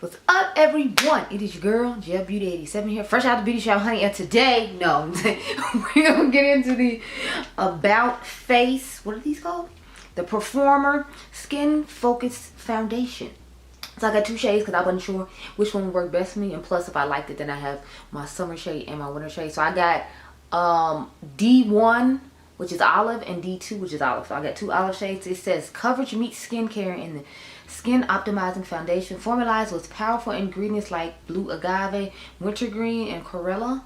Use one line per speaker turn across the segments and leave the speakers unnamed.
What's up, everyone? It is your girl, GELBEAUTY 87 here, fresh out the beauty shop, honey. And today, no, we're gonna get into the About Face. What are these called? The Performer Skin Focused Foundation. So I got two shades because I wasn't sure which one would work best for me. And plus, if I liked it, then I have my summer shade and my winter shade. So I got D1, which is olive, and D2, which is olive. So I got two olive shades. It says coverage meets skincare in the skin optimizing foundation, formulated with powerful ingredients like blue agave, wintergreen, and chlorella,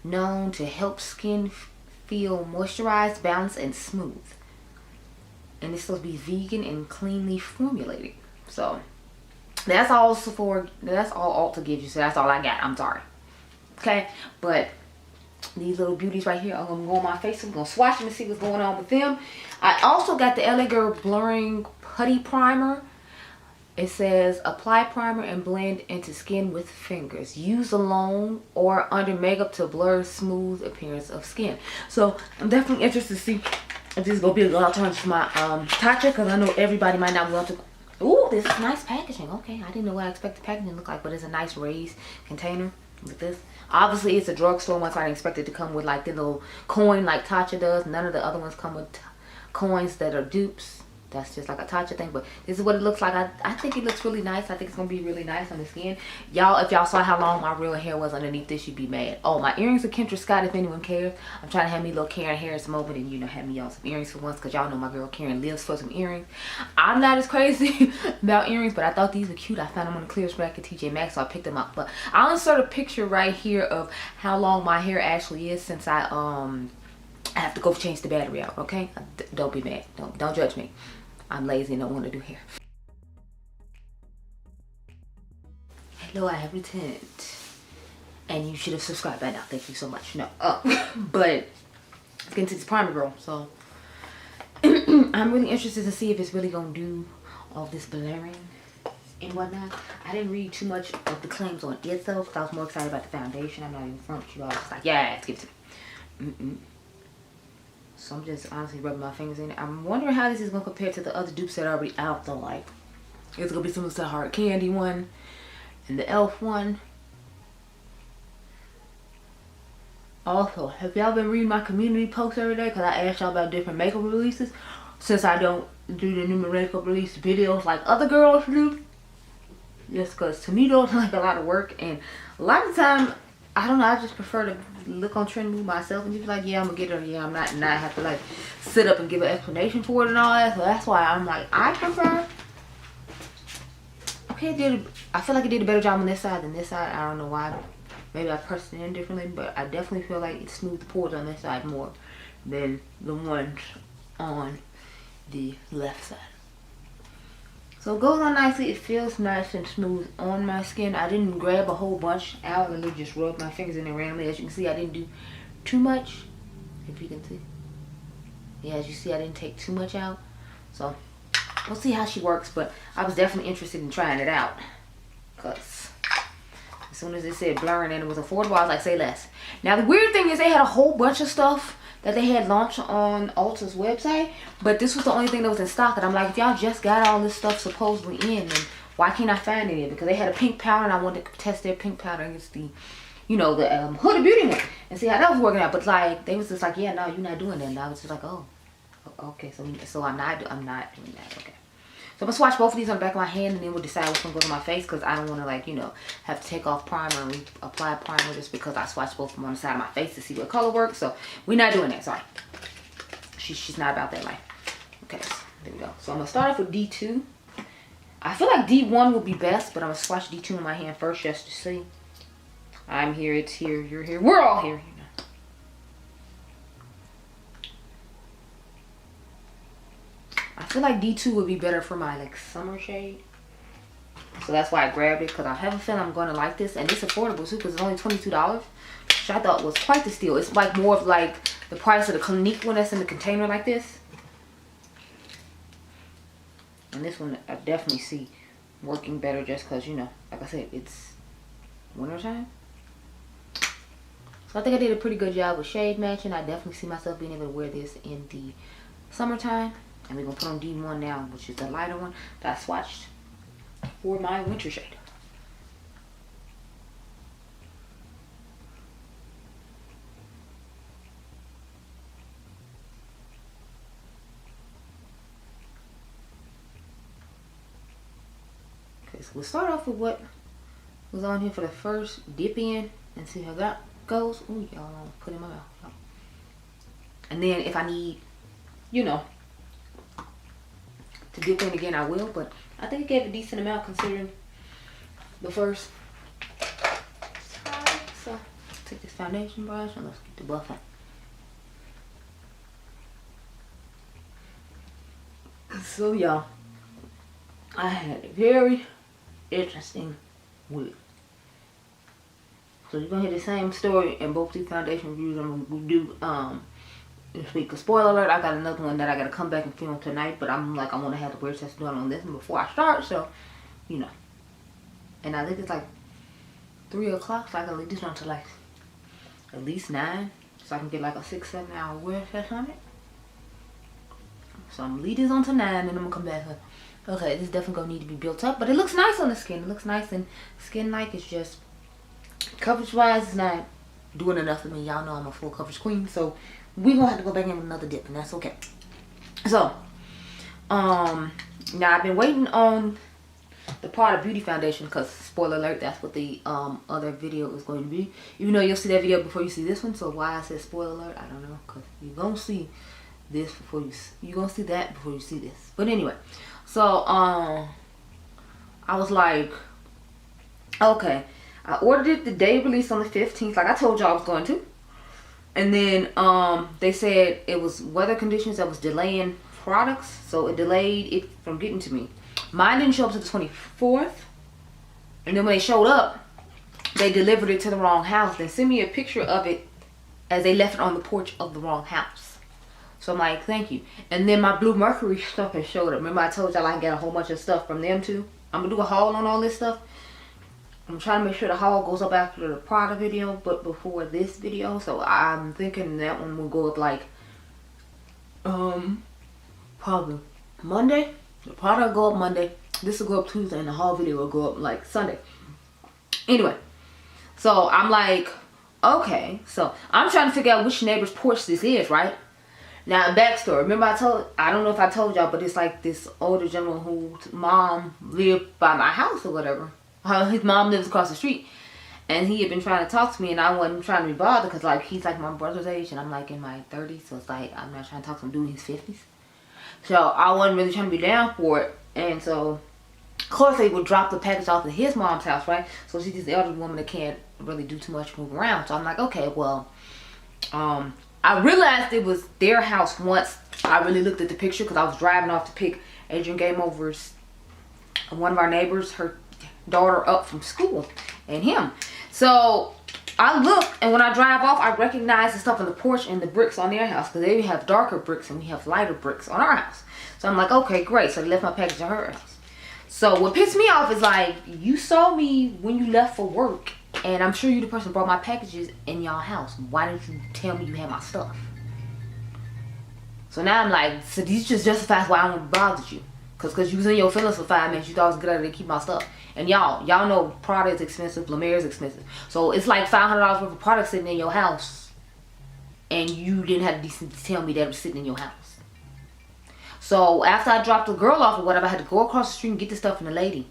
known to help skin feel moisturized, balanced, and smooth. And it's supposed to be vegan and cleanly formulated. So that's all Sephora, that's all Ulta gives you. So that's all I got. I'm sorry. Okay, but these little beauties right here, I'm gonna go on my face. I'm gonna swatch them and see what's going on with them. I also got the LA Girl Blurring Putty Primer. It says apply primer and blend into skin with fingers. Use alone or under makeup to blur smooth appearance of skin. So I'm definitely interested to see if this is gonna be a good alternative to my Tatcha, because I know everybody might not want to. Ooh, this is nice packaging. Okay, I didn't know what I expect the packaging to look like, but it's a nice raised container with this. Obviously, it's a drugstore one, so I didn't expect it to come with like the little coin like Tatcha does. None of the other ones come with coins that are dupes. That's just like a Tatcha thing, but this is what it looks like. I think it looks really nice. I think it's gonna be really nice on the skin. Y'all, if y'all saw how long my real hair was underneath this, you'd be mad. Oh, my earrings are Kendra Scott, if anyone cares. I'm trying to have me little Karen Harris moment and, you know, have me y'all some earrings for once, because y'all know my girl Karen lives for some earrings. I'm not as crazy about earrings, but I thought these were cute. I found them on the clearance rack at TJ Maxx, so I picked them up. But I'll insert a picture right here of how long my hair actually is, since I have to go change the battery out. Okay, don't be mad. Don't judge me. I'm lazy and don't want to do hair. Hello, I have returned. And you should have subscribed by now. Thank you so much. No. But let's get into this primer, girl. So I'm really interested to see if it's really going to do all this blurring and whatnot. I didn't read too much of the claims on it though, because I was more excited about the foundation. I'm not even front with you. I was just like, yeah, give it to me. So I'm just honestly rubbing my fingers in it. I'm wondering how this is going to compare to the other dupes that are already out though. Like, it's going to be similar to the Hard Candy one and the e.l.f. one. Also, have y'all been reading my community posts every day? Because I asked y'all about different makeup releases. Since I don't do the new makeup release videos like other girls do. Just because to me those are like a lot of work. And a lot of the time, I don't know, I just prefer to look on Trend Move myself and just be like, yeah, I'm gonna get her, yeah, I'm not, and I have to like sit up and give an explanation for it and all that. So that's why I'm like, I prefer. Okay, I feel like it did a better job on this side than this side. I don't know why. Maybe I pressed it in differently, but I definitely feel like it smoothed the pores on this side more than the ones on the left side. So it goes on nicely. It feels nice and smooth on my skin. I didn't grab a whole bunch out and then just rub my fingers in there randomly. As you can see, I didn't do too much. If you can see. Yeah, as you see, I didn't take too much out. So we'll see how she works. But I was definitely interested in trying it out. Because as soon as it said blurring and it was affordable, I was like, say less. Now the weird thing is they had a whole bunch of stuff that they had launched on Ulta's website, but this was the only thing that was in stock. And I'm like, if y'all just got all this stuff supposedly in, then why can't I find any? Because they had a pink powder and I wanted to test their pink powder against the, you know, the Huda Beauty one and see how that was working out. But like, they was just like, yeah, no, you're not doing that. And I was just like, oh, okay, so I'm not doing that. Okay. So I'm gonna swatch both of these on the back of my hand, and then we'll decide which one goes on my face, because I don't want to, like, you know, have to take off primer and apply primer just because I swatched both of them on the side of my face to see what color works. So we're not doing that. Sorry, she's not about that life. Okay, so there we go. So I'm gonna start off with D2. I feel like D1 would be best, but I'm gonna swatch D2 in my hand first just to see. I'm here, it's here, you're here, we're all here. I feel like D2 would be better for my like summer shade. So that's why I grabbed it, because I have a feeling I'm going to like this. And it's affordable too, because it's only $22. Which I thought was quite the steal. It's like more of like the price of the Clinique one that's in the container like this. And this one I definitely see working better just because, you know, like I said, it's winter time. So I think I did a pretty good job with shade matching. I definitely see myself being able to wear this in the summertime. And we're going to put on D1 now, which is the lighter one that I swatched for my winter shade. this. We'll start off with what was on here for the first dip in and see how that goes. Ooh, y'all, I'll put it in my mouth. And then if I need, you know, to dip in again, I will. But I think it gave a decent amount considering the first time. So take this foundation brush and let's get the buffing. So y'all, I had a very interesting week. So you're gonna hear the same story in both these foundation reviews I'm gonna do this week. Cause spoiler alert, I got another one that I gotta come back and film tonight, but I'm like, I wanna have the wear test done on this one before I start, so you know. And I think it's like 3 o'clock, so I can leave this on to like at least 9, so I can get like a 6-7 hour wear test on it. So I'm gonna leave this on to 9 and I'm gonna come back. Okay, this definitely gonna need to be built up, but it looks nice on the skin. It looks nice and skin like. It's just coverage wise, it's not doing enough for me. Y'all know I'm a full coverage queen, so we gonna have to go back in with another dip, and that's okay. So, now I've been waiting on the Beaute Beauty foundation because spoiler alert, that's what the other video is going to be. Even though you'll see that video before you see this one, so why I said spoiler alert, I don't know, because you're gonna see this before you're gonna see that before you see this. But anyway, so I was like, okay, I ordered it the day released on the 15th, like I told y'all I was going to. And then they said it was weather conditions that was delaying products, so it delayed it from getting to me. Mine didn't show up to the 24th, and then when they showed up, they delivered it to the wrong house. They sent me a picture of it as they left it on the porch of the wrong house. So I'm like, thank you. And then my Blue Mercury stuff has showed up. Remember I told y'all I got a whole bunch of stuff from them too? I'm gonna do a haul on all this stuff. I'm trying to make sure the haul goes up after the product video, but before this video. So I'm thinking that one will go up like, probably Monday. The product will go up Monday. This will go up Tuesday, and the haul video will go up like Sunday. Anyway, so I'm like, okay. So I'm trying to figure out which neighbor's porch this is, right? Now, backstory. Remember I don't know if I told y'all, but it's like this older gentleman whose mom lived by my house or whatever. His mom lives across the street. And he had been trying to talk to me, and I wasn't trying to be bothered because like he's like my brother's age and I'm like in my 30s. So it's like I'm not trying to talk to him dude in his 50s. So I wasn't really trying to be down for it. And so, of course, they would drop the package off at his mom's house, right? So she's this elderly woman that can't really do too much move around. So I'm like, okay, well, I realized it was their house once I really looked at the picture because I was driving off to pick Adriangameover's, one of our neighbors, her daughter up from school, and him. So I look, and when I drive off, I recognize the stuff on the porch and the bricks on their house because they have darker bricks and we have lighter bricks on our house. So I'm like, okay, great. So they left my package at her house. So what pissed me off is like, you saw me when you left for work. And I'm sure you the person who brought my packages in y'all house. Why didn't you tell me you had my stuff? So now I'm like, so these just justifies why I won't bother you. Cause you was in your feelings for 5 minutes. You thought it was a good idea to keep my stuff. And y'all know Prada is expensive, Mercier is expensive. So it's like $500 worth of product sitting in your house. And you didn't have the decency to tell me that it was sitting in your house. So after I dropped the girl off or whatever, I had to go across the street and get the stuff from the lady.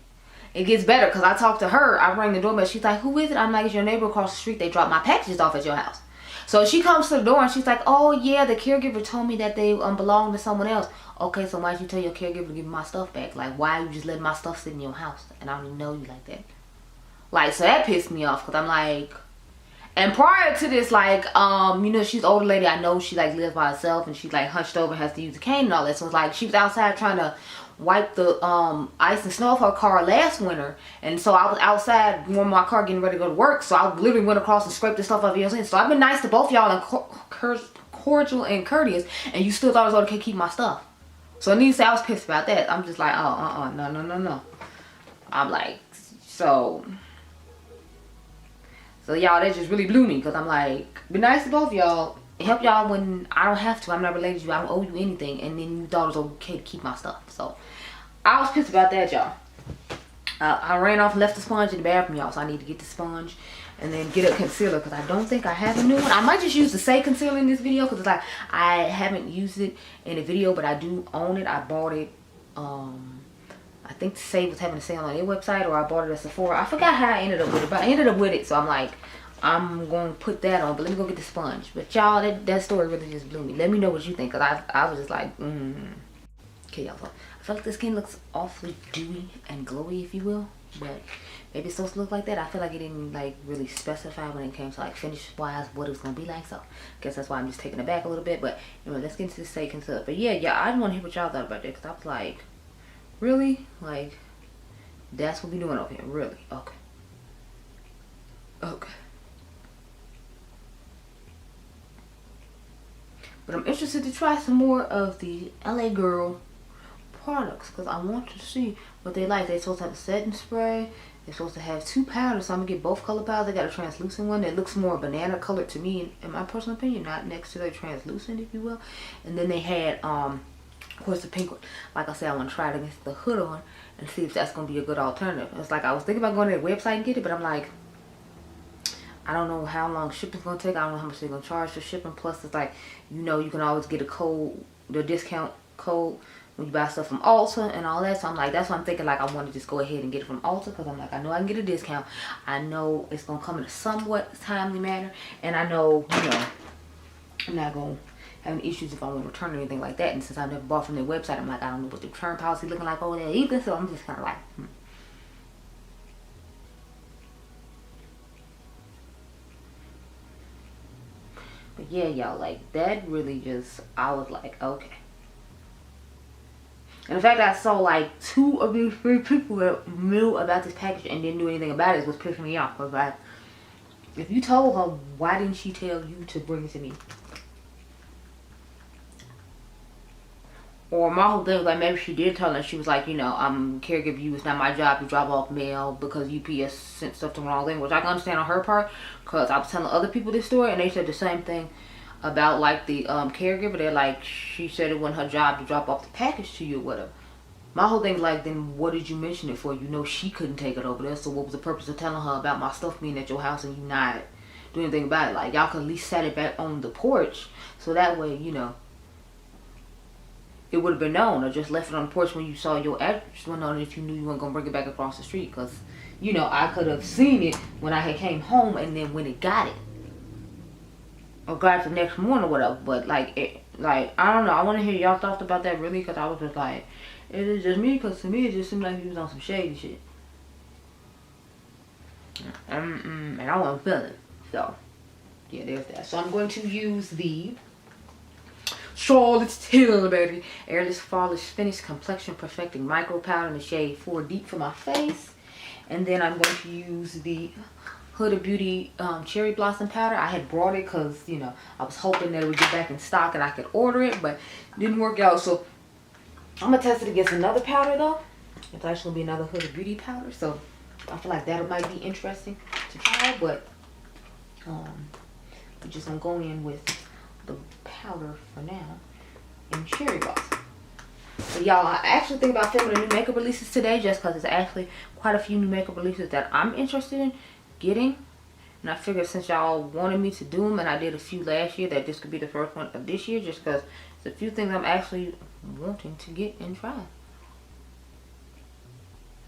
It gets better because I talked to her. I rang the doorbell. She's like, who is it? I'm like, it's your neighbor across the street. They dropped my packages off at your house. So she comes to the door and she's like, oh yeah, the caregiver told me that they belong to someone else. Okay, so why did you tell your caregiver to give me my stuff back? Like, why are you just letting my stuff sit in your house? And I don't even know you like that. Like, so that pissed me off because I'm like, and prior to this, like, you know, she's an older lady. I know she like lives by herself and she's like hunched over and has to use a cane and all that. So it's like she was outside trying to wipe the ice and snow off her car last winter, and so I was outside warming my car getting ready to go to work, so I literally went across and scraped the stuff off your skin. So I've been nice to both y'all and cordial and courteous, and you still thought it was okay to keep my stuff. So needless to say, I was pissed about that. I'm just like, oh, no. I'm like, so y'all, that just really blew me because I'm like, be nice to both y'all, help y'all when I don't have to. I'm not related to you. I don't owe you anything. And then you thought it was okay to keep my stuff. So I was pissed about that, y'all. I ran off and left the sponge in the bathroom, y'all. So I need to get the sponge and then get a concealer because I don't think I have a new one. I might just use the Say concealer in this video because it's like I haven't used it in a video, but I do own it. I bought it. I I think Save was having a sale on their website, or I bought it at Sephora. I forgot how I ended up with it, but I ended up with it. So I'm like, I'm going to put that on, but let me go get the sponge. But y'all, that story really just blew me. Let me know what you think, because I was just like, Okay, y'all. I feel like the skin looks awfully dewy and glowy, if you will. But maybe it's supposed to look like that. I feel like it didn't like really specify when it came to like finish wise what it was going to be like. So I guess that's why I'm just taking it back a little bit. But anyway, let's get into the steak and stuff. But yeah, I didn't want to hear what y'all thought about that, because I was like, really? Like, that's what we doing over here? Really? Okay. Okay. But I'm interested to try some more of the LA Girl products, because I want to see what they like. They're supposed to have a setting spray. They're supposed to have 2 powders, so I'm going to get both color powders. They got a translucent one that looks more banana colored to me, in my personal opinion, not next to their translucent, if you will. And then they had, of course, the pink one. Like I said, I want to try it against the Huda one and see if that's going to be a good alternative. It's like I was thinking about going to their website and get it, but I'm like, I don't know how long shipping's gonna take. I don't know how much they're gonna charge for shipping. Plus, it's like, you can always get a code, the discount code when you buy stuff from Ulta and all that. So I'm like, that's why I'm thinking like I want to just go ahead and get it from Ulta, because I'm like, I know I can get a discount. I know it's gonna come in a somewhat timely manner, and I know, I'm not gonna have any issues if I want to return or anything like that. And since I've never bought from their website, I'm like, I don't know what the return policy looking like over there either. So I'm just kind of like, But yeah, y'all, like, that really just, I was like, okay. And the fact that I saw like 2 of these 3 people that knew about this package and didn't do anything about it was pissing me off. Because like, if you told her, why didn't she tell you to bring it to me? Or my whole thing was like, maybe she did tell her. She was like, I'm caregiver you. It's not my job to drop off mail because UPS sent stuff to the wrong thing. Which I can understand on her part, because I was telling other people this story and they said the same thing about like the caregiver. They're like, she said it wasn't her job to drop off the package to you or whatever. My whole thing is like, then what did you mention it for? She couldn't take it over there. So what was the purpose of telling her about my stuff being at your house and you not doing anything about it? Like, y'all could at least set it back on the porch so that way, it would have been known, or just left it on the porch when you saw your address went on, if you knew you weren't gonna bring it back across the street. Because I could have seen it when I had came home, and then when it got it, or got it the next morning or whatever. But like I don't know, I want to hear y'all thoughts about that really, because I was just like, it is just me, because to me it just seemed like he was on some shady shit, and I wasn't feeling it. So yeah, there's that. So I'm going to use the Charlotte's Tilbury Airless Flawless Finish Complexion Perfecting Micro Powder in the shade 4 Deep for my face. And then I'm going to use the Huda Beauty Cherry Blossom Powder. I had brought it because, I was hoping that it would get back in stock and I could order it, but it didn't work out. So I'm going to test it against another powder though. It's actually going to be another Huda Beauty powder. So I feel like that might be interesting to try, but we're just going to go in with the powder for now in Cherry Blossom. So y'all, I actually think about filming the new makeup releases today, just because there's actually quite a few new makeup releases that I'm interested in getting. And I figured since y'all wanted me to do them, and I did a few last year, that this could be the first one of this year, just because there's a few things I'm actually wanting to get and try.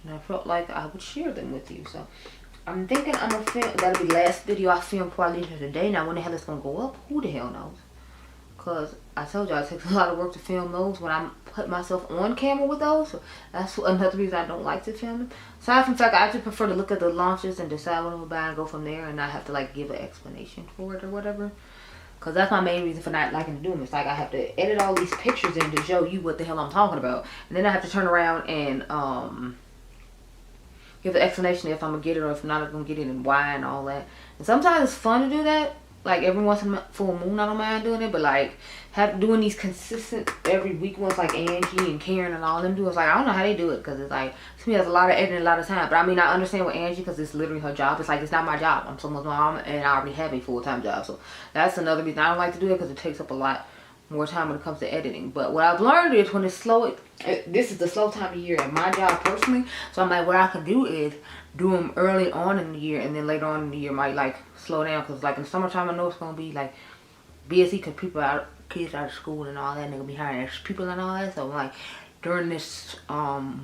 And I felt like I would share them with you. So I'm thinking I'm gonna film, that'll be the last video I film before I leave here today. Now when the hell it's gonna go up, who the hell knows? Because I told y'all it takes a lot of work to film those when I put myself on camera with those. So that's another reason I don't like to film them. Aside from the fact, I actually prefer to look at the launches and decide what I'm gonna buy and go from there, and not have to like give an explanation for it or whatever. Because that's my main reason for not liking to do them. It's like I have to edit all these pictures in to show you what the hell I'm talking about, and then I have to turn around and give an explanation if I'm gonna get it or if not I'm gonna get it and why and all that. And sometimes it's fun to do that. Like every once in a full moon, I don't mind doing it, but like doing these consistent every week ones like Angie and Karen and all them do, it's like I don't know how they do it, because it's like, to me that's a lot of editing, a lot of time. But I mean, I understand with Angie because it's literally her job. It's like, it's not my job. I'm someone's mom and I already have a full-time job, so that's another reason I don't like to do it, because it takes up a lot more time when it comes to editing. But what I've learned is when it's slow, this is the slow time of year at my job personally. So I'm like, what I can do is do them early on in the year, and then later on in the year might like slow down, because like in the summertime I know it's gonna be like busy because kids out of school and all that, and they're gonna be hiring extra people and all that. So I'm like, during this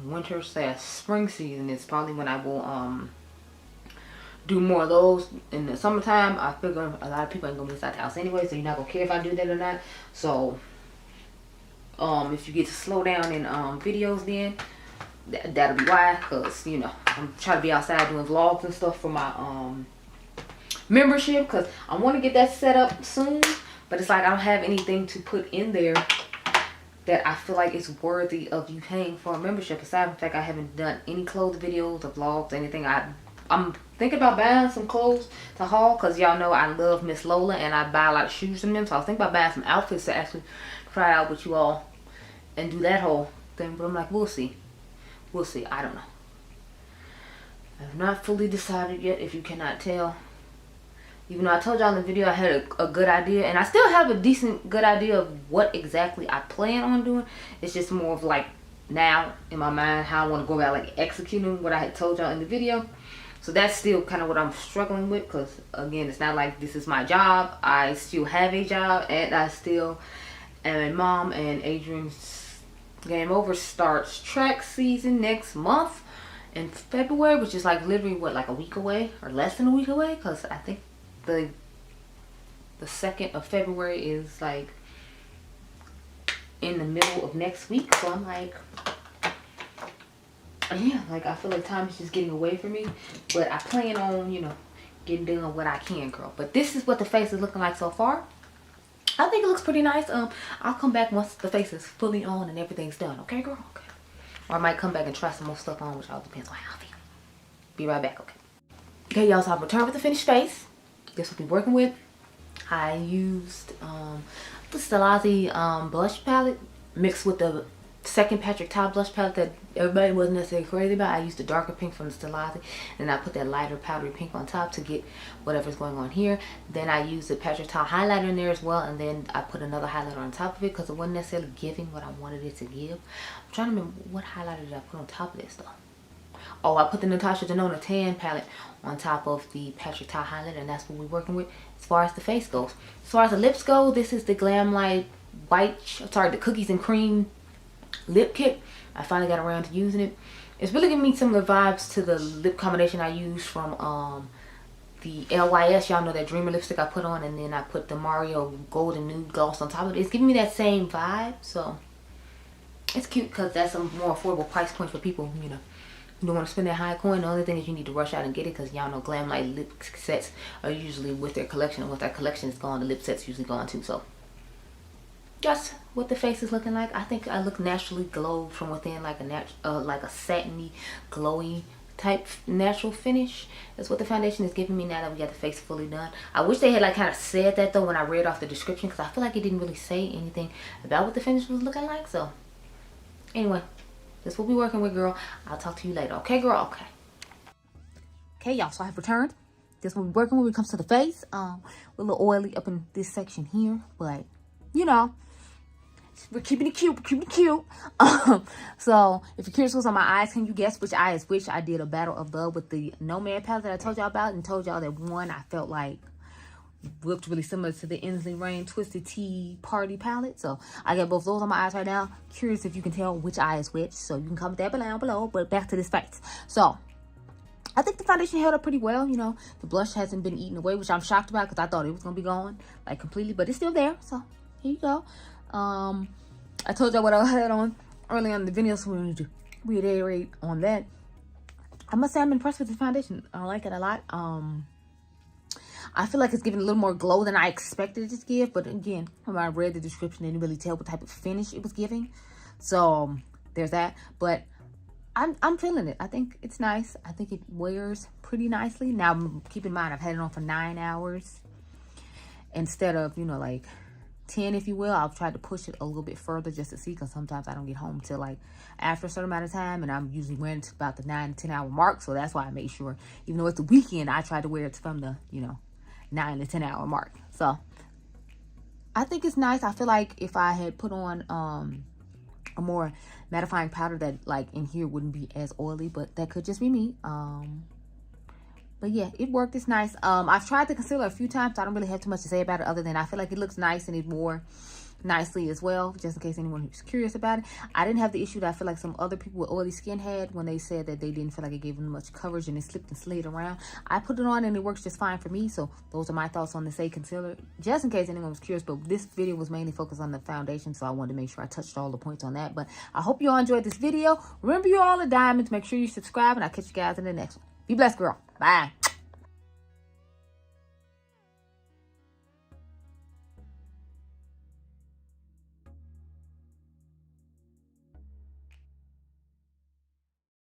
winter / spring season is probably when I will do more of those. In the summertime, I figure a lot of people ain't gonna be inside the house anyway, so you're not gonna care if I do that or not. So if you get to slow down in videos, then that'll be why, because you know I'm trying to be outside doing vlogs and stuff for my membership, because I want to get that set up soon, but it's like I don't have anything to put in there that I feel like is worthy of you paying for a membership. Aside from the fact I haven't done any clothes videos or vlogs, anything. I'm thinking about buying some clothes to haul, because y'all know I love Miss Lola and I buy a lot of shoes from them. So I was thinking about buying some outfits to actually try out with you all and do that whole thing. But I'm like, we'll see. We'll see. I don't know. I've not fully decided yet, if you cannot tell. Even though I told y'all in the video I had a good idea, and I still have a decent good idea of what exactly I plan on doing. It's just more of like now in my mind how I want to go about like executing what I had told y'all in the video. So that's still kind of what I'm struggling with, because again, it's not like this is my job. I still have a job, and I still am a mom, and Adriangameover starts track season next month in February, which is like literally what, like a week away or less than a week away, because I think the 2nd of February is like in the middle of next week. So I'm like, yeah, like I feel like time is just getting away from me, but I plan on, you know, getting done what I can, girl. But this is what the face is looking like so far. I think it looks pretty nice. I'll come back once the face is fully on and everything's done. Okay, girl? Okay. Or I might come back and try some more stuff on, which all depends on how I feel. Be right back, okay? Okay, y'all, so I've returned with the finished face. This will be working with. I used the Stellazzi blush palette mixed with the second Patrick Ta blush palette that everybody wasn't necessarily crazy about. I used the darker pink from the Stellazzi, and I put that lighter powdery pink on top to get whatever's going on here. Then I used the Patrick Ta highlighter in there as well, and then I put another highlighter on top of it because it wasn't necessarily giving what I wanted it to give. I'm trying to remember what highlighter did I put on top of this though. Oh, I put the Natasha Denona tan palette on top of the Patrick Ta highlighter, and that's what we're working with as far as the face goes. As far as the lips go, this is the Glam Light the Cookies and Cream lip kit. I finally got around to using it. It's really giving me similar vibes to the lip combination I used from the LYS. Y'all know that Dreamer lipstick I put on, and then I put the Mario Golden Nude Gloss on top of it. It's giving me that same vibe, so it's cute because that's a more affordable price point for people, you know. You don't want to spend that high coin. The only thing is you need to rush out and get it, because y'all know Glam Light lip sets are usually with their collection, and once that collection is gone, the lip set's usually gone too. So that's what the face is looking like. I think I look naturally glowed from within, like a satiny, glowy type natural finish. That's what the foundation is giving me now that we got the face fully done. I wish they had like kind of said that though when I read off the description, because I feel like it didn't really say anything about what the finish was looking like. So anyway, that's what we're working with, girl. I'll talk to you later. Okay, girl? Okay. Okay, y'all. So I have returned. This is what we're working with when it comes to the face. We're a little oily up in this section here, but you know, we're keeping it cute. We're keeping it cute. So if you're curious what's on my eyes, can you guess which eye is which? I did a battle of love with the Nomad palette that I told y'all about, and told y'all that one I felt like looked really similar to the Inslee Rain Twisted Tea Party palette. So I got both those on my eyes right now. Curious if you can tell which eye is which, so you can comment that below. But back to this face. So I think the foundation held up pretty well. You know, the blush hasn't been eaten away, which I'm shocked about because I thought it was gonna be gone like completely, but it's still there. So here you go. I told y'all what I had on earlier in the video, so we need to reiterate on that. I must say I'm impressed with this foundation. I like it a lot. I feel like it's giving a little more glow than I expected it to give, but again, when I read the description, I didn't really tell what type of finish it was giving. So there's that. But I'm feeling it. I think it's nice. I think it wears pretty nicely. Now, keep in mind, I've had it on for 9 hours instead of, you know, like 10, if you will. I've tried to push it a little bit further just to see, because sometimes I don't get home till like after a certain amount of time, and I'm usually wearing it to about the 9 to 10 hour mark. So that's why I made sure, even though it's the weekend, I try to wear it from the, you know, 9 to 10 hour mark. So I think it's nice. I feel like if I had put on a more mattifying powder, that like in here wouldn't be as oily, but that could just be me. But yeah, it worked. It's nice. I've tried the concealer a few times, so I don't really have too much to say about it other than I feel like it looks nice and it more nicely as well, just in case anyone who's curious about it. I didn't have the issue that I feel like some other people with oily skin had when they said that they didn't feel like it gave them much coverage and it slipped and slid around. I put it on and it works just fine for me. So those are my thoughts on the Say Concealer, just in case anyone was curious. But this video was mainly focused on the foundation, so I wanted to make sure I touched all the points on that. But I hope you all enjoyed this video. Remember, you all are diamonds. Make sure you subscribe, and I'll catch you guys in the next one. Be blessed, girl. Bye.